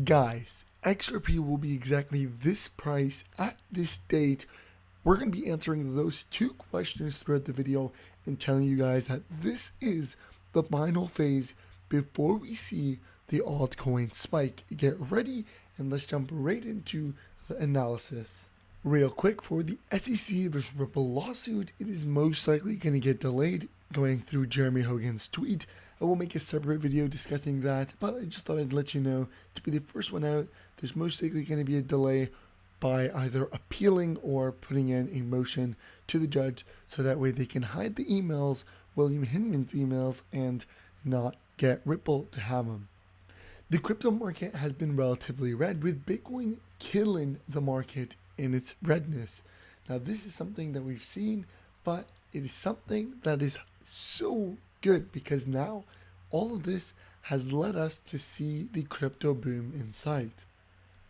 Guys, XRP will be exactly this price at this date. We're going to be answering those two questions throughout the video and telling you guys that this is the final phase before we see the altcoin spike. Get ready and let's jump right into the analysis. Real quick, for the SEC vs Ripple lawsuit, it is most likely going to get delayed going through Jeremy Hogan's tweet. I will make a separate video discussing that, but I just thought I'd let you know to be the first one out. There's most likely going to be a delay by either appealing or putting in a motion to the judge so that way they can hide the emails, William Hinman's emails, and not get Ripple to have them. The crypto market has been relatively red, with Bitcoin killing the market in its redness. Now this is something that we've seen, but it is something that is so good because now all of this has led us to see the crypto boom in sight.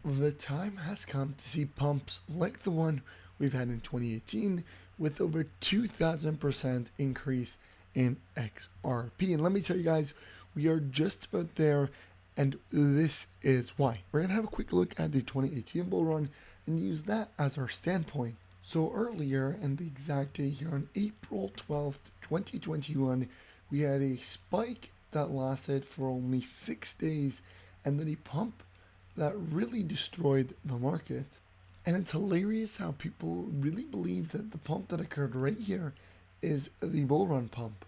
The time has come to see pumps like the one we've had in 2018 with over 2,000% increase in XRP. And let me tell you guys, we are just about there, and this is why. We're going to have a quick look at the 2018 bull run and use that as our standpoint. So earlier, and the exact date here on April 12th, 2021, we had a spike that lasted for only 6 days and then a pump that really destroyed the market. And it's hilarious how people really believe that the pump that occurred right here is the bull run pump.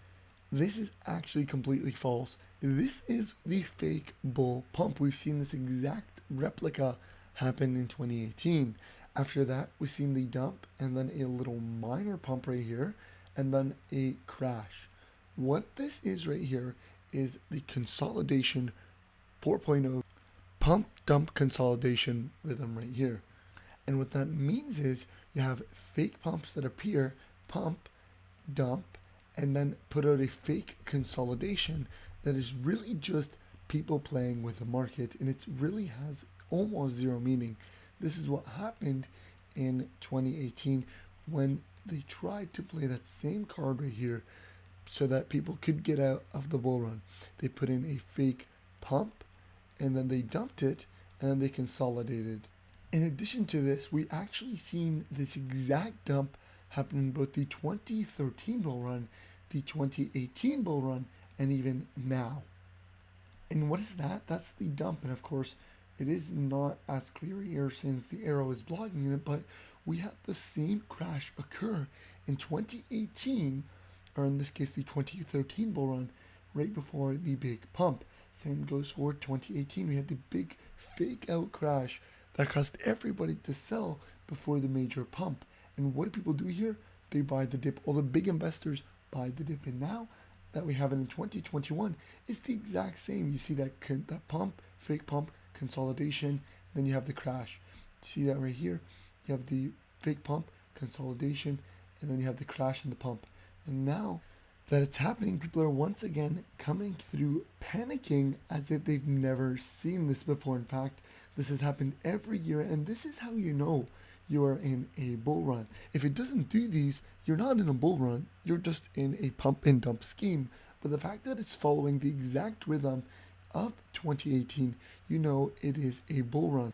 This is actually completely false. This is the fake bull pump. We've seen this exact replica happen in 2018. After that, we've seen the dump and then a little minor pump right here and then a crash. What this is right here is the consolidation 4.0 pump dump consolidation rhythm right here. And what that means is you have fake pumps that appear, pump, dump, and then put out a fake consolidation that is really just people playing with the market, and it really has almost zero meaning. This is what happened in 2018 when they tried to play that same card right here so that people could get out of the bull run. They put in a fake pump and then they dumped it and then they consolidated. In addition to this, we actually seen this exact dump happen in both the 2013 bull run, the 2018 bull run, and even now. And what is that? That's the dump. And of course, it is not as clear here since the arrow is blocking it, but we had the same crash occur in 2018, or in this case, the 2013 bull run, right before the big pump. Same goes for 2018. We had the big fake out crash that caused everybody to sell before the major pump. And what do people do here? They buy the dip. All the big investors buy the dip. And now that we have it in 2021, it's the exact same. You see that pump, fake pump, consolidation, then you have the crash. See that right here? You have the fake pump, consolidation, and then you have the crash in the pump. And now that it's happening, people are once again coming through panicking as if they've never seen this before. In fact, this has happened every year, and this is how you know you are in a bull run. If it doesn't do these, you're not in a bull run, you're just in a pump and dump scheme. But the fact that it's following the exact rhythm of 2018, you know it is a bull run.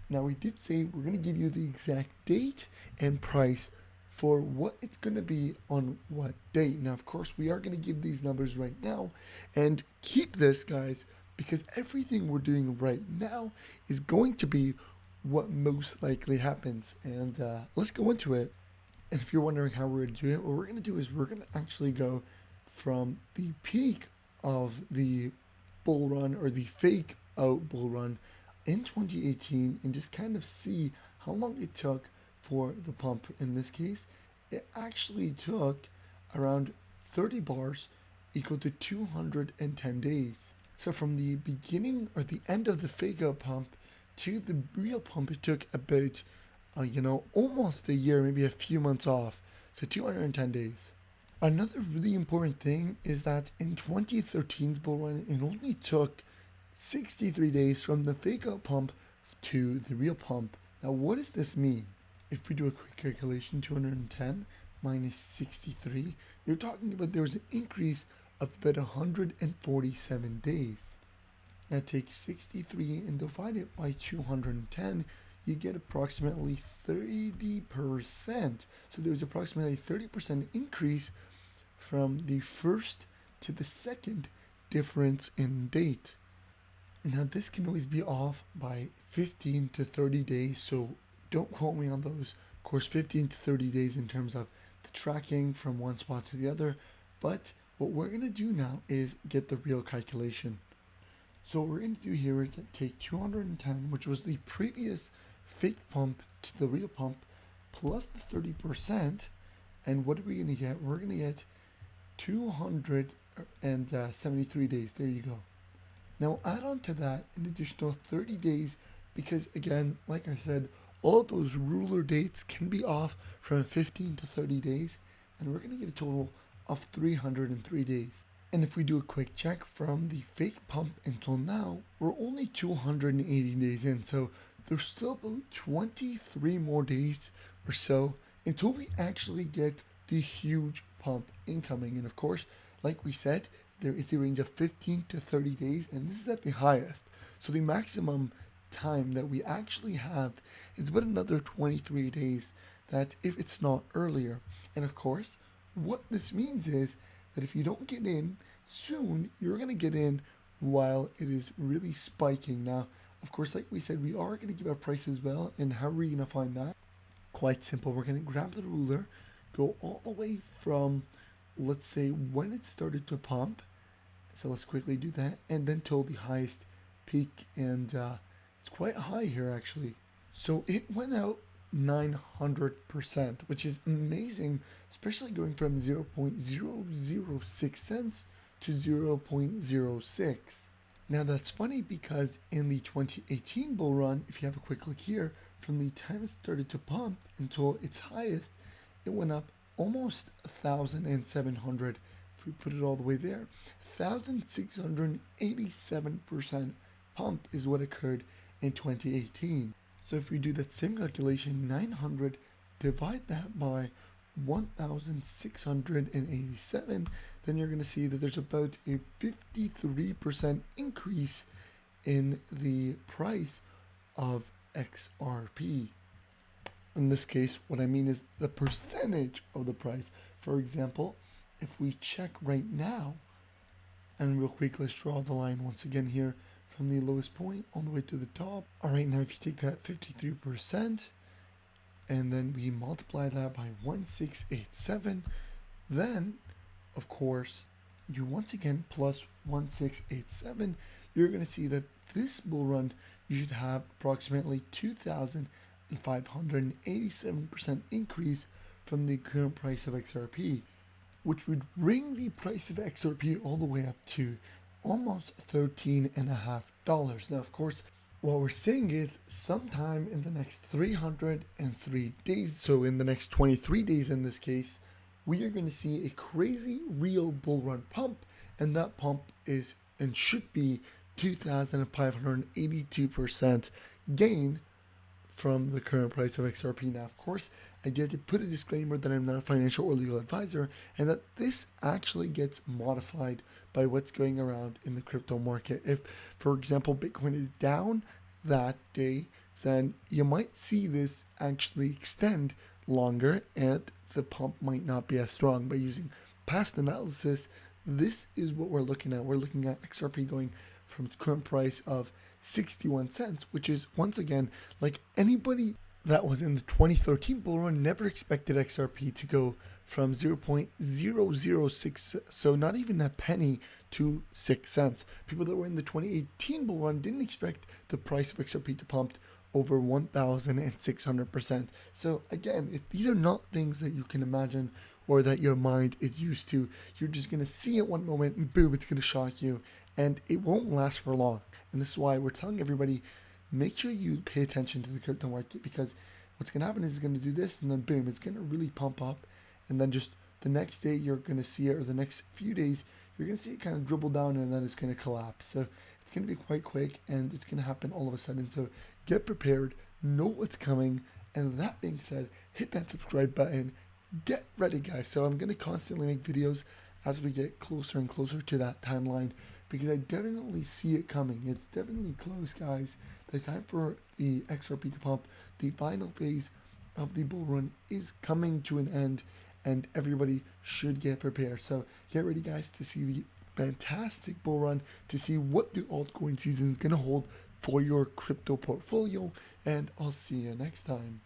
Now, we did say we're going to give you the exact date and price for what it's going to be on what date. Now, of course, we are going to give these numbers right now, and keep this, guys, because everything we're doing right now is going to be what most likely happens. And let's go into it. And if you're wondering how we're going to do it, what we're going to do is we're going to actually go from the peak of the bull run, or the fake out bull run, in 2018 and just kind of see how long it took for the pump. In this case, it actually took around 30 bars, equal to 210 days. So from the beginning or the end of the fake out pump to the real pump, it took about almost a year, maybe a few months off. So 210 days. Another really important thing is that in 2013's bull run, it only took 63 days from the fake out pump to the real pump. Now, what does this mean? If we do a quick calculation, 210 minus 63, you're talking about there was an increase of about 147 days. Now take 63 and divide it by 210, you get approximately 30%. So there's approximately a 30% increase from the first to the second difference in date. Now this can always be off by 15 to 30 days, so don't quote me on those. Of course, 15 to 30 days in terms of the tracking from one spot to the other, but what we're going to do now is get the real calculation. So what we're going to do here is take 210, which was the previous fake pump to the real pump, plus the 30%, and what are we going to get? We're going to get 273 days. There you go. Now add on to that an additional 30 days because, again, like I said, all those ruler dates can be off from 15 to 30 days, and we're going to get a total of 303 days. And if we do a quick check from the fake pump until now, we're only 280 days in, so there's still about 23 more days or so until we actually get the huge pump incoming. And of course, like we said, there is a range of 15 to 30 days, and this is at the highest. So the maximum time that we actually have is about another 23 days, that if it's not earlier. And of course, what this means is that if you don't get in soon, you're going to get in while it is really spiking. Now, of course, like we said, we are going to give our price as well. And how are we going to find that? Quite simple. We're going to grab the ruler, go all the way from, let's say, when it started to pump. So let's quickly do that. And then till the highest peak. And it's quite high here, actually. So it went out 900%, which is amazing, especially going from 0.006 cents to 0.06. Now that's funny because in the 2018 bull run, if you have a quick look here, from the time it started to pump until its highest, it went up almost 1,700. If we put it all the way there, 1,687% pump is what occurred in 2018. So if we do that same calculation, 900, divide that by 1,687, then you're going to see that there's about a 53% increase in the price of XRP. In this case, what I mean is the percentage of the price. For example, if we check right now, and real quick, let's draw the line once again here from the lowest point all the way to the top. All right, now if you take that 53% and then we multiply that by 1,687, then of course you once again plus 1,687, you're going to see that this bull run you should have approximately 2,587% increase from the current price of XRP, which would bring the price of XRP all the way up to almost $13.50. Now, of course, what we're saying is sometime in the next 303 days, so in the next 23 days in this case, we are going to see a crazy real bull run pump, and that pump is and should be 2,582% gain from the current price of XRP. Now, of course, I do have to put a disclaimer that I'm not a financial or legal advisor, and that this actually gets modified by what's going around in the crypto market. If, for example, Bitcoin is down that day, then you might see this actually extend longer and the pump might not be as strong. By using past analysis, this is what we're looking at. We're looking at XRP going from its current price of 61 cents, which is, once again, like anybody that was in the 2013 bull run never expected XRP to go from 0.006, so not even a penny, to 6 cents. People that were in the 2018 bull run didn't expect the price of XRP to pump over 1,600%. So again, these are not things that you can imagine or that your mind is used to. You're just going to see it one moment and boom, it's going to shock you, and it won't last for long. And this is why we're telling everybody, make sure you pay attention to the crypto market, because what's going to happen is it's going to do this and then boom, it's going to really pump up, and then just the next day you're going to see it, or the next few days you're going to see it kind of dribble down, and then it's going to collapse. So it's going to be quite quick, and it's going to happen all of a sudden. So get prepared, know what's coming, and that being said, hit that subscribe button, get ready guys. So I'm going to constantly make videos as we get closer and closer to that timeline, because I definitely see it coming. It's definitely close, guys. The time for the XRP to pump, the final phase of the bull run is coming to an end, and everybody should get prepared. So get ready, guys, to see the fantastic bull run, to see what the altcoin season is going to hold for your crypto portfolio, and I'll see you next time.